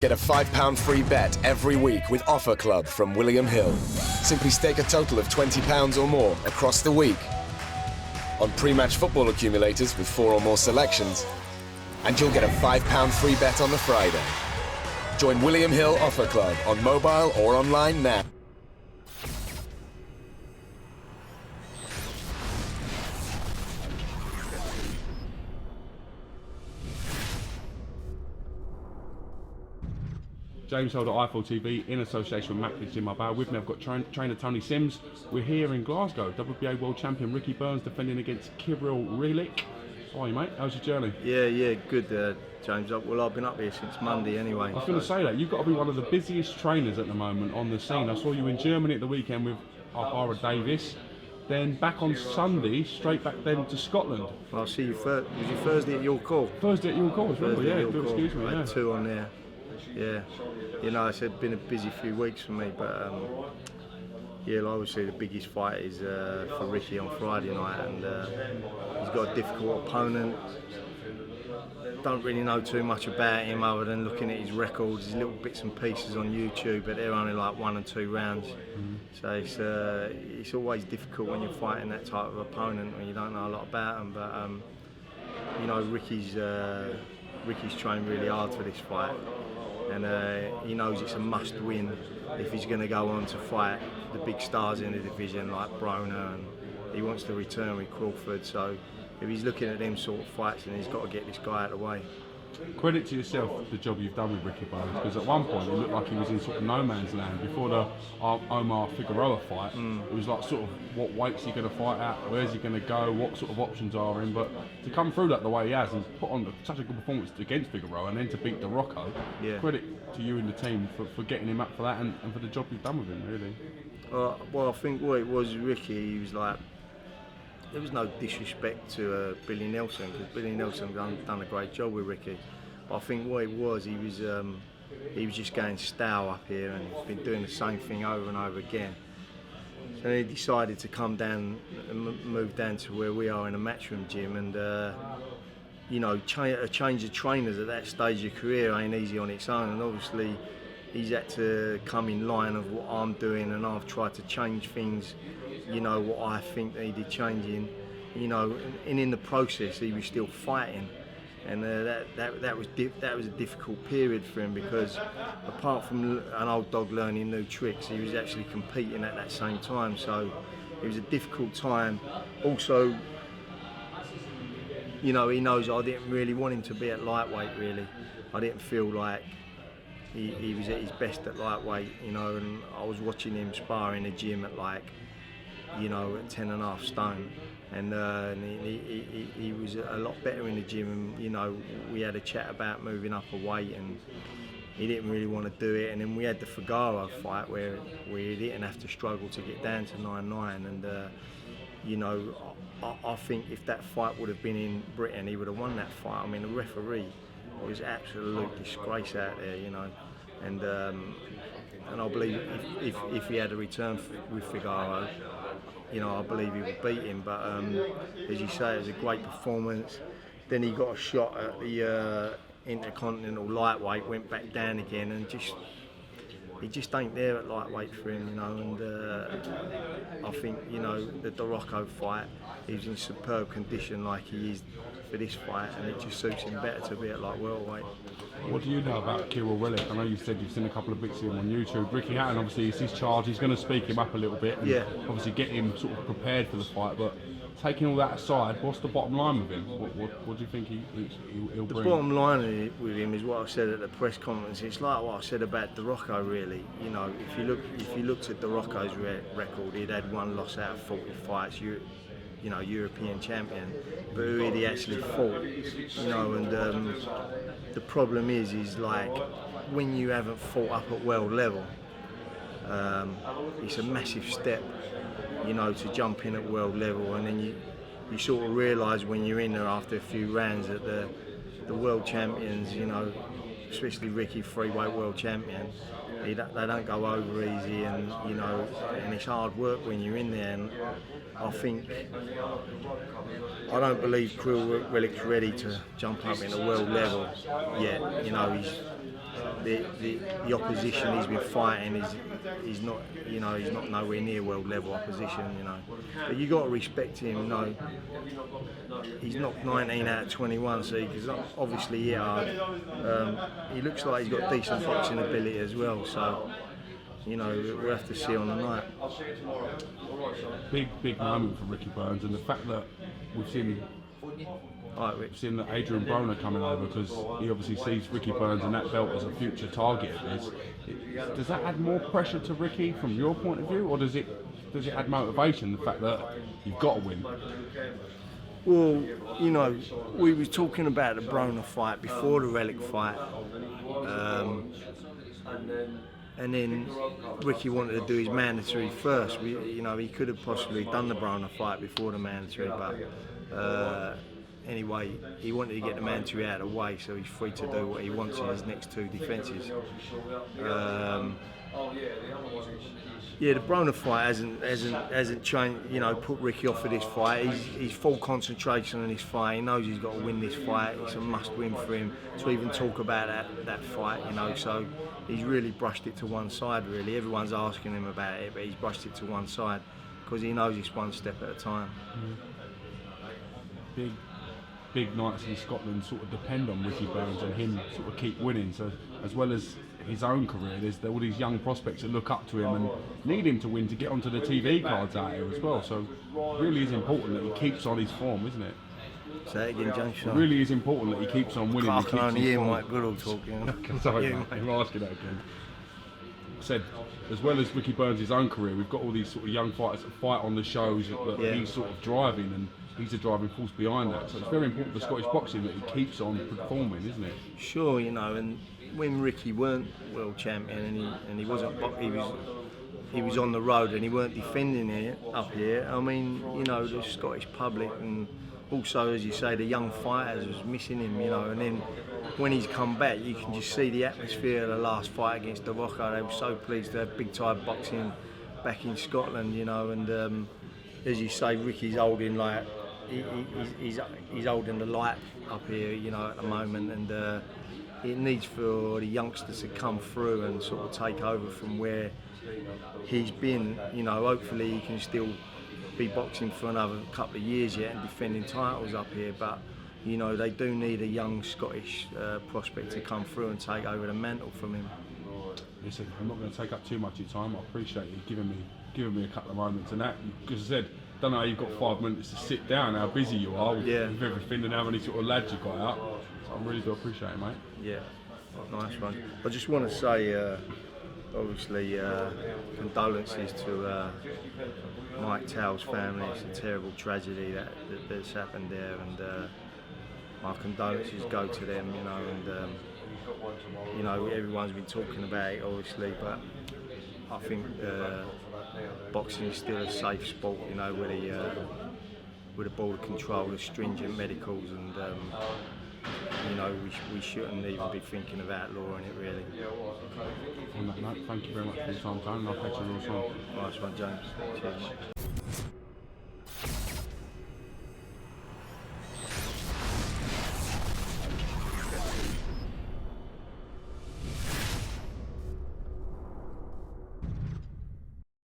Get a £5 free bet every week with Offer Club from William Hill. Simply stake a total of £20 or more across the week on pre-match football accumulators with 4 or more selections, and you'll get a £5 free bet on the Friday. Join William Hill Offer Club on mobile or online now. James Holder, iFall TV, in association with Macklin Mobile. With me, I've got trainer Tony SIMS. We're here in Glasgow. WBA World Champion Ricky Burns defending against KIRYL RELIKH. How are you, mate? How's your journey? Yeah, good, James. Well, I've been up here since Monday anyway. I was going to say that. You've got to be one of the busiest trainers at the moment on the scene. I saw you in Germany at the weekend with Ara Davis. Then back on Sunday, straight back then to Scotland. Well, I'll see you first. Was you Thursday at your call? Thursday at your call as well, yeah. Excuse me, I had 2 on there. Yeah, you know, it's been a busy few weeks for me, but yeah, obviously the biggest fight is for Ricky on Friday night, and he's got a difficult opponent. Don't really know too much about him other than looking at his records, his little bits and pieces on YouTube, but they're only like 1 and 2 rounds. So it's always difficult when you're fighting that type of opponent when you don't know a lot about him. But you know, Ricky's trained really hard for this fight. And he knows it's a must-win if he's going to go on to fight the big stars in the division like Broner, and he wants to return with Crawford. So if he's looking at them sort of fights, then he's got to get this guy out of the way. Credit to yourself, the job you've done with Ricky Burns, because at one point it looked like he was in sort of no man's land. Before the Omar Figueroa fight, it was like sort of what weight's he going to fight at, where's he going to go, what sort of options are in. But to come through that the way he has and put on such a good performance against Figueroa and then to beat Rocco, credit to you and the team for getting him up for that and for the job you've done with him, really. Well, I think what it was, Ricky, he was like, there was no disrespect to Billy Nelson, because Billy Nelson done a great job with Ricky. But I think what it was, he was just going stale up here and been doing the same thing over and over again. So he decided to come down and move down to where we are in a matchroom gym, and you know, a change of trainers at that stage of your career ain't easy on its own. And obviously, he's had to come in line of what I'm doing, and I've tried to change things, you know, what I think needed changing, you know, and in the process he was still fighting, and that was a difficult period for him, because apart from an old dog learning new tricks, he was actually competing at that same time. So it was a difficult time. Also, you know, he knows I didn't really want him to be at lightweight, really. I didn't feel like he was at his best at lightweight, you know, and I was watching him spar in the gym at like, you know, at 10.5 stone, and he was a lot better in the gym, and you know, we had a chat about moving up a weight, and he didn't really want to do it. And then we had the Figueroa fight where he didn't have to struggle to get down to 9-9, and you know, I think if that fight would have been in Britain, he would have won that fight. I mean, the referee was absolute disgrace out there, you know, and I believe if he had a return with Figueroa, you know, I believe he would beat him. But as you say, it was a great performance. Then he got a shot at the Intercontinental lightweight, went back down again, and he just ain't there at lightweight for him, you know. And I think, you know, the Rocco fight, he was in superb condition like he is for this fight, and it just suits him better to be at like welterweight. What do you know about KIRYL RELIKH? I know you said you've seen a couple of bits of him on YouTube. Ricky Hatton, obviously, is his charge. He's going to speak him up a little bit and obviously get him sort of prepared for the fight. But taking all that aside, what's the bottom line with him? What do you think he'll bring? The bottom line with him is what I said at the press conference. It's like what I said about Rocco, really. You know, if you looked at Rocco's record, he'd had 1 loss out of 40 fights. You know, European champion, but who had he actually fought? You know, and the problem is like when you haven't fought up at world level, it's a massive step, you know, to jump in at world level, and then you sort of realise when you're in there after a few rounds that the world champions, you know, especially Ricky, 3-weight world champion, they don't go over easy, and you know, and it's hard work when you're in there. And I don't believe KIRYL RELIKH's ready to jump up in the world level yet. You know, the opposition he's been fighting is not, you know, he's not nowhere near world level opposition, you know. But you got to respect him, you know. He's knocked 19 out of 21, so he's obviously hit hard. He looks like he's got decent boxing ability as well, so, you know, we'll have to see on the night. Big moment for Ricky Burns, and the fact that we've seen that Adrian Broner coming over, because he obviously sees Ricky Burns and that belt as a future target of his. Does that add more pressure to Ricky from your point of view, or does it add motivation, the fact that you've got to win? Well, you know, we was talking about the Broner fight before the Relic fight, and then Ricky wanted to do his mandatory first. You know, he could have possibly done the Broner fight before the mandatory, but anyway, he wanted to get the mandatory out of the way, so he's free to do what he wants in his next two defences. Yeah, the Broner fight hasn't changed, you know, put Ricky off for this fight. He's full concentration on this fight. He knows he's got to win this fight. It's a must-win for him to even talk about that fight, you know. So he's really brushed it to one side, really. Everyone's asking him about it, but he's brushed it to one side because he knows it's one step at a time. Big nights in Scotland sort of depend on Ricky Burns and him sort of keep winning. So as well as his own career, there's all these young prospects that look up to him and need him to win to get onto the TV cards out here as well. So it really is important that he keeps on his form, isn't it? Say it again, James. It really is important that he keeps on winning. I can only hear Mike Goodall talking. Sorry, mate, I'm asking that again. Said, as well as Ricky Burns' own career, we've got all these sort of young fighters that fight on the shows that he's sort of driving, and he's a driving force behind that. So it's very important for Scottish boxing that he keeps on performing, isn't it? Sure, you know, and when Ricky weren't world champion and he wasn't, he was on the road and he weren't defending it up here. I mean, you know, the Scottish public and also, as you say, the young fighters was missing him, you know. And then when he's come back, you can just see the atmosphere of the last fight against De Rocco. They were so pleased to have big time boxing back in Scotland, you know. And as you say, Ricky's holding like he's holding the light up here, you know, at the moment, and it needs for the youngsters to come through and sort of take over from where he's been. You know, hopefully he can still be boxing for another couple of years yet and defending titles up here, but you know, they do need a young Scottish prospect to come through and take over the mantle from him. Listen, I'm not going to take up too much of your time. I appreciate you giving me a couple of moments, and that, because I said, don't know how you've got 5 minutes to sit down, how busy you are with everything and how many sort of lads you've got out. So I really do appreciate it, mate. Yeah, nice one. I just want to say, obviously, condolences to Mike Towell's family. It's a terrible tragedy that's happened there, and my condolences go to them, you know, and you know, everyone's been talking about it, obviously, but I think boxing is still a safe sport, you know, with the border control, the stringent medicals, and you know, we shouldn't even be thinking about outlawing it, really. On that note, thank you very much for your time, Tony, and I'll catch you real soon. Nice one, James. Cheers.